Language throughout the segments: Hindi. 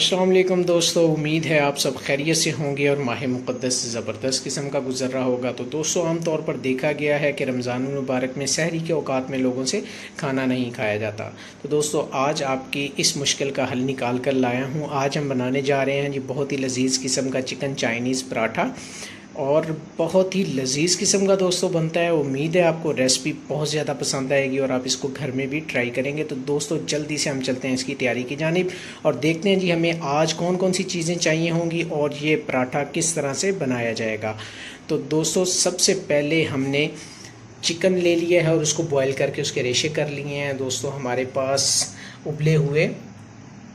अस्सलाम वालेकुम दोस्तों, उम्मीद है आप सब खैरियत से होंगे और माह मुक़द्दस ज़बरदस्त किस्म का गुज़र रहा होगा। तो दोस्तों, आम तौर पर देखा गया है कि रमज़ान मुबारक में सहरी के औकात में लोगों से खाना नहीं खाया जाता। तो दोस्तों, आज आपकी इस मुश्किल का हल निकाल कर लाया हूँ। आज हम बनाने जा रहे हैं जी बहुत ही लजीज़ किस्म का चिकन चाइनीज़ पराठा, और बहुत ही लजीज़ किस्म का दोस्तों बनता है। उम्मीद है आपको रेसिपी बहुत ज़्यादा पसंद आएगी और आप इसको घर में भी ट्राई करेंगे। तो दोस्तों, जल्दी से हम चलते हैं इसकी तैयारी की जानिब और देखते हैं जी हमें आज कौन कौन सी चीज़ें चाहिए होंगी और ये पराठा किस तरह से बनाया जाएगा। तो दोस्तों, सबसे पहले हमने चिकन ले लिया है और उसको बॉयल करके उसके रेशे कर लिए हैं। दोस्तों, हमारे पास उबले हुए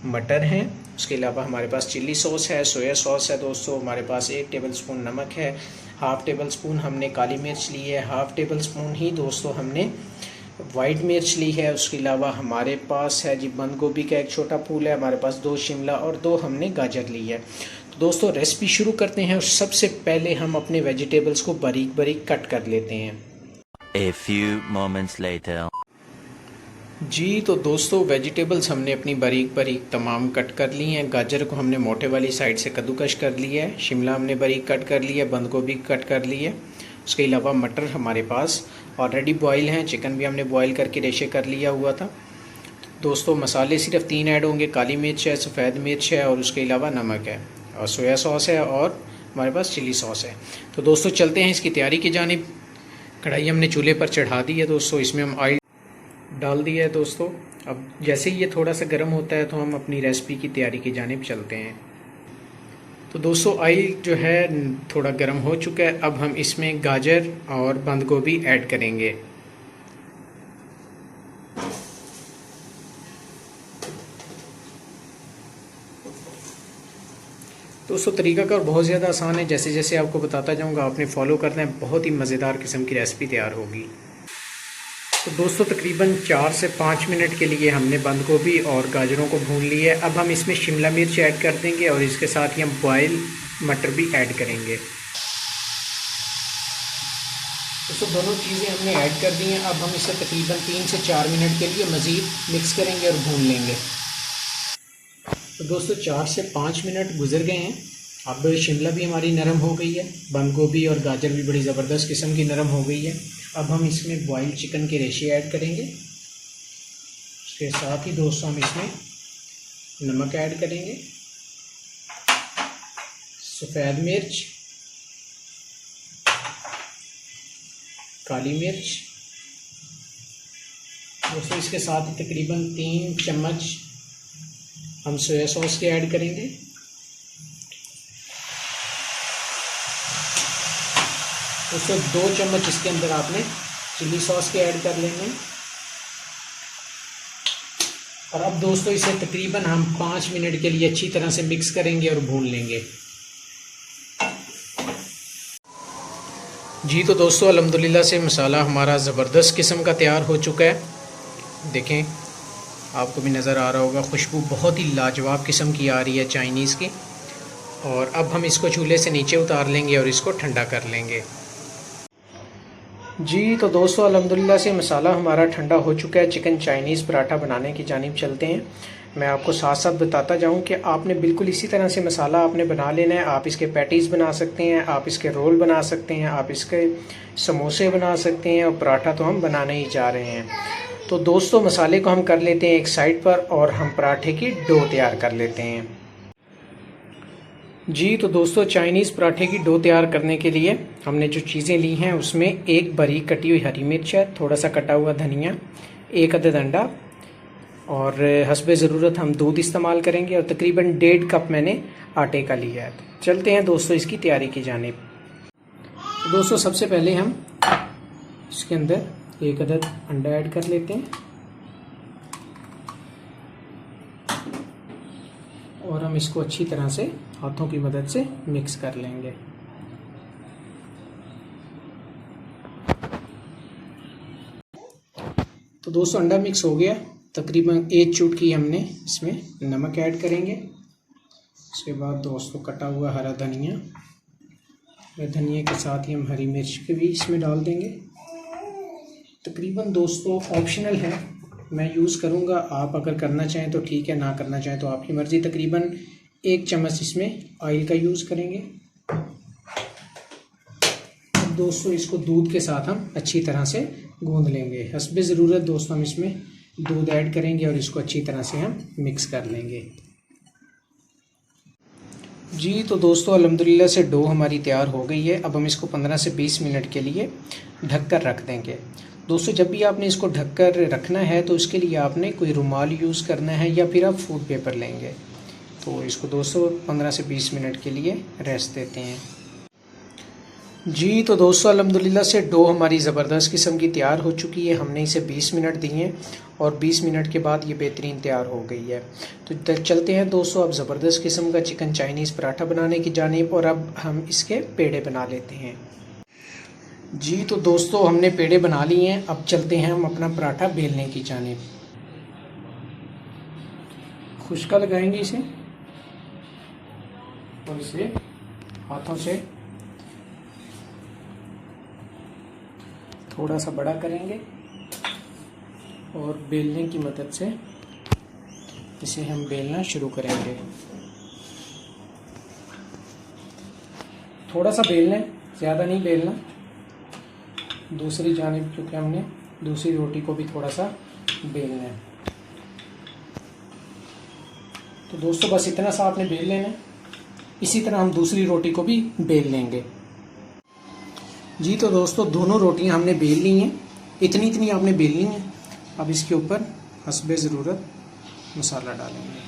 मटर हैं, उसके अलावा हमारे पास चिल्ली सॉस है, सोया सॉस है। दोस्तों, हमारे पास 1 टेबलस्पून नमक है, हाफ़ टेबल स्पून हमने काली मिर्च ली है, हाफ़ टेबल स्पून ही दोस्तों हमने वाइट मिर्च ली है। उसके अलावा हमारे पास है जी बंद गोभी का एक छोटा फूल है, हमारे पास 2 शिमला और 2 हमने गाजर ली है। तो दोस्तों, रेसिपी शुरू करते हैं और सबसे पहले हम अपने वेजिटेबल्स को बारीक बारीक कट कर लेते हैं। A few moments later. जी तो दोस्तों, वेजिटेबल्स हमने अपनी बारीक बारीक तमाम कट कर ली हैं। गाजर को हमने मोटे वाली साइड से कद्दूकश कर लिया है, शिमला हमने बारीक कट कर लिया है, बंद गोभी कट कर ली है। उसके अलावा मटर हमारे पास ऑलरेडी बॉयल हैं, चिकन भी हमने बॉयल करके रेशे कर लिया हुआ था। दोस्तों, मसाले सिर्फ 3 ऐड होंगे, काली मिर्च है, सफ़ेद मिर्च है और उसके अलावा नमक है और सोया सॉस है और हमारे पास चिली सॉस है। तो दोस्तों, चलते हैं इसकी तैयारी की जानिब। कढ़ाई हमने चूल्हे पर चढ़ा दी है दोस्तों, इसमें हम ऑयल डाल दिया है। दोस्तों, अब जैसे ही ये थोड़ा सा गर्म होता है तो हम अपनी रेसिपी की तैयारी की जानिब चलते हैं। तो दोस्तों, ऑयल जो है थोड़ा गर्म हो चुका है। अब हम इसमें गाजर और बंद गोभी ऐड करेंगे। दोस्तों, तरीक़ाकार बहुत ज़्यादा आसान है, जैसे जैसे आपको बताता जाऊँगा आपने फॉलो करना है, बहुत ही मज़ेदार किस्म की रेसिपी तैयार होगी। तो दोस्तों, तकरीबन 4 से 5 मिनट के लिए हमने बंद गोभी और गाजरों को भून लिया है। अब हम इसमें शिमला मिर्च ऐड कर देंगे और इसके साथ ही हम बॉयल मटर भी ऐड करेंगे। दोस्तों, दोनों चीज़ें हमने ऐड कर दी हैं। अब हम इसे तकरीबन 3 से 4 मिनट के लिए मज़ीद मिक्स करेंगे और भून लेंगे। तो दोस्तों, 4 से 5 मिनट गुजर गए हैं। अब शिमला भी हमारी नरम हो गई है, बंद गोभी और गाजर भी बड़ी ज़बरदस्त किस्म की नरम हो गई है। अब हम इसमें बॉइल्ड चिकन के रेशे ऐड करेंगे। उसके साथ ही दोस्तों हम इसमें नमक ऐड करेंगे, सफ़ेद मिर्च, काली मिर्च। दोस्तों, इसके साथ ही तकरीबन 3 चम्मच हम सोया सॉस के ऐड करेंगे। दोस्तों, 2 चम्मच इसके अंदर आपने चिली सॉस के ऐड कर लेंगे। और अब दोस्तों, इसे तकरीबन हम 5 मिनट के लिए अच्छी तरह से मिक्स करेंगे और भून लेंगे। जी तो दोस्तों, अल्हम्दुलिल्लाह से मसाला हमारा ज़बरदस्त किस्म का तैयार हो चुका है। देखें, आपको भी नज़र आ रहा होगा, खुशबू बहुत ही लाजवाब किस्म की आ रही है चाइनीज़ की। और अब हम इसको चूल्हे से नीचे उतार लेंगे और इसको ठंडा कर लेंगे। जी तो दोस्तों, अल्हम्दुलिल्लाह से मसाला हमारा ठंडा हो चुका है। चिकन चाइनीज़ पराठा बनाने की जानिब चलते हैं। मैं आपको साथ साथ बताता जाऊं कि आपने बिल्कुल इसी तरह से मसाला आपने बना लेना है। आप इसके पैटीज़ बना सकते हैं, आप इसके रोल बना सकते हैं, आप इसके समोसे बना सकते हैं, और पराठा तो हम बनाने ही जा रहे हैं। तो दोस्तों, मसाले को हम कर लेते हैं एक साइड पर और हम पराठे की डो तैयार कर लेते हैं। जी तो दोस्तों, चाइनीज़ पराठे की डो तैयार करने के लिए हमने जो चीज़ें ली हैं उसमें एक बारीक कटी हुई हरी मिर्च है, थोड़ा सा कटा हुआ धनिया, 1 अदद अंडा और हस्बे ज़रूरत हम दूध इस्तेमाल करेंगे और तकरीबन 1.5 कप मैंने आटे का लिया है। तो चलते हैं दोस्तों इसकी तैयारी की जानिब। तो दोस्तों, सबसे पहले हम इसके अंदर 1 अदद अंडा ऐड कर लेते हैं और हम इसको अच्छी तरह से हाथों की मदद से मिक्स कर लेंगे। तो दोस्तों, अंडा मिक्स हो गया। तकरीबन 1 चुटकी हमने इसमें नमक ऐड करेंगे। उसके बाद दोस्तों, कटा हुआ हरा धनिया, धनिया के साथ ही हम हरी मिर्च भी इसमें डाल देंगे। तकरीबन दोस्तों ऑप्शनल है, मैं यूज़ करूँगा, आप अगर करना चाहें तो ठीक है, ना करना चाहें तो आपकी मर्ज़ी। तकरीबन 1 चम्मच इसमें ऑयल का यूज़ करेंगे। अब दोस्तों इसको दूध के साथ हम अच्छी तरह से गूंद लेंगे। हस्बे ज़रूरत दोस्तों हम इसमें दूध ऐड करेंगे और इसको अच्छी तरह से हम मिक्स कर लेंगे। जी तो दोस्तों अल्हम्दुलिल्लाह से डो हमारी तैयार हो गई है। अब हम इसको 15 से 20 मिनट के लिए ढककर रख देंगे। दोस्तों जब भी आपने इसको ढककर रखना है तो इसके लिए आपने कोई रुमाल यूज़ करना है या फिर आप फूड पेपर लेंगे। तो इसको दोस्तों 15 से 20 मिनट के लिए रेस्ट देते हैं। जी तो दोस्तों अल्हम्दुलिल्लाह से डो हमारी ज़बरदस्त किस्म की तैयार हो चुकी है। हमने इसे 20 मिनट दिए हैं और 20 मिनट के बाद ये बेहतरीन तैयार हो गई है। तो चलते हैं दोस्तों अब ज़बरदस्त किस्म का चिकन चाइनीज़ पराठा बनाने की जानिब, और अब हम इसके पेड़े बना लेते हैं। जी तो दोस्तों हमने पेड़े बना लिए हैं। अब चलते हैं हम अपना पराठा बेलने की जानिब। खुश्का लगाएंगे इसे और इसे हाथों से थोड़ा सा बड़ा करेंगे और बेलने की मदद से इसे हम बेलना शुरू करेंगे। थोड़ा सा बेलना है, ज़्यादा नहीं बेलना। दूसरी जानिब क्योंकि हमने दूसरी रोटी को भी थोड़ा सा बेलना है। तो दोस्तों बस इतना सा आपने बेल लेना है। इसी तरह हम दूसरी रोटी को भी बेल लेंगे। जी तो दोस्तों दोनों रोटियां हमने बेल ली हैं। इतनी इतनी आपने बेलनी है। अब इसके ऊपर हस्बे ज़रूरत मसाला डालेंगे।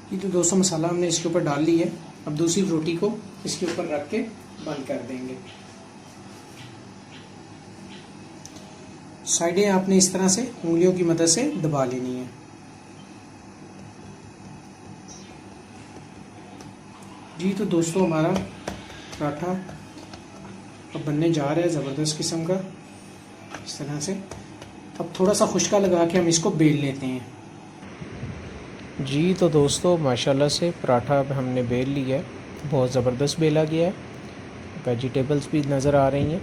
जी तो दोस्तों मसाला हमने इसके ऊपर डाल ली है। अब दूसरी रोटी को इसके ऊपर रख के बंद कर देंगे। साइडें आपने इस तरह से उंगलियों की मदद से दबा लेनी है। जी तो दोस्तों हमारा पराठा अब बनने जा रहा है ज़बरदस्त किस्म का, इस तरह से। अब थोड़ा सा खुश्का लगा के हम इसको बेल लेते हैं। जी तो दोस्तों माशाल्लाह से पराठा अब हमने बेल लिया है। बहुत ज़बरदस्त बेला गया है। वेजिटेबल्स भी नज़र आ रही हैं।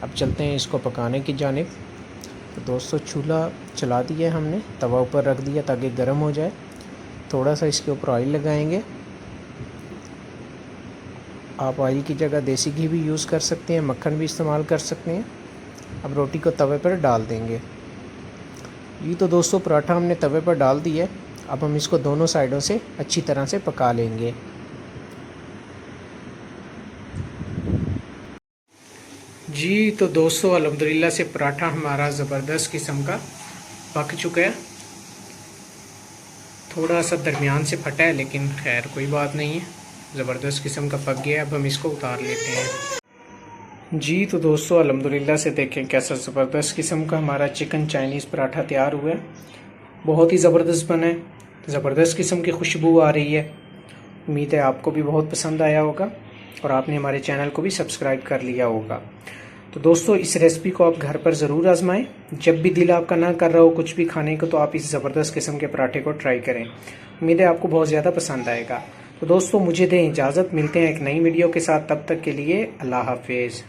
अब चलते हैं इसको पकाने की जानिब। तो दोस्तों चूल्हा चला दिया हमने, तवा ऊपर रख दिया ताकि गर्म हो जाए। थोड़ा सा इसके ऊपर ऑयल लगाएंगे। आप ऑयल की जगह देसी घी भी यूज़ कर सकते हैं, मक्खन भी इस्तेमाल कर सकते हैं। अब रोटी को तवे पर डाल देंगे। ये तो दोस्तों पराठा हमने तवे पर डाल दिया है। अब हम इसको दोनों साइडों से अच्छी तरह से पका लेंगे। जी तो दोस्तों अल्हम्दुलिल्लाह से पराठा हमारा ज़बरदस्त किस्म का पक चुका है। थोड़ा सा दरमियान से फटा है लेकिन खैर कोई बात नहीं है, ज़बरदस्त किस्म का पक गया है। अब हम इसको उतार लेते हैं। जी तो दोस्तों अल्हम्दुलिल्लाह से देखें कैसा ज़बरदस्त किस्म का हमारा चिकन चाइनीज़ पराठा तैयार हुआ है। बहुत ही ज़बरदस्त बना है, ज़बरदस्त किस्म की खुशबू आ रही है। उम्मीद है आपको भी बहुत पसंद आया होगा और आपने हमारे चैनल को भी सब्सक्राइब कर लिया होगा। तो दोस्तों इस रेसिपी को आप घर पर ज़रूर आजमाएं। जब भी दिल आपका ना कर रहा हो कुछ भी खाने को तो आप इस ज़बरदस्त किस्म के पराठे को ट्राई करें। उम्मीद है आपको बहुत ज़्यादा पसंद आएगा। तो दोस्तों मुझे दें इजाज़त, मिलते हैं एक नई वीडियो के साथ। तब तक के लिए अल्लाह हाफिज़।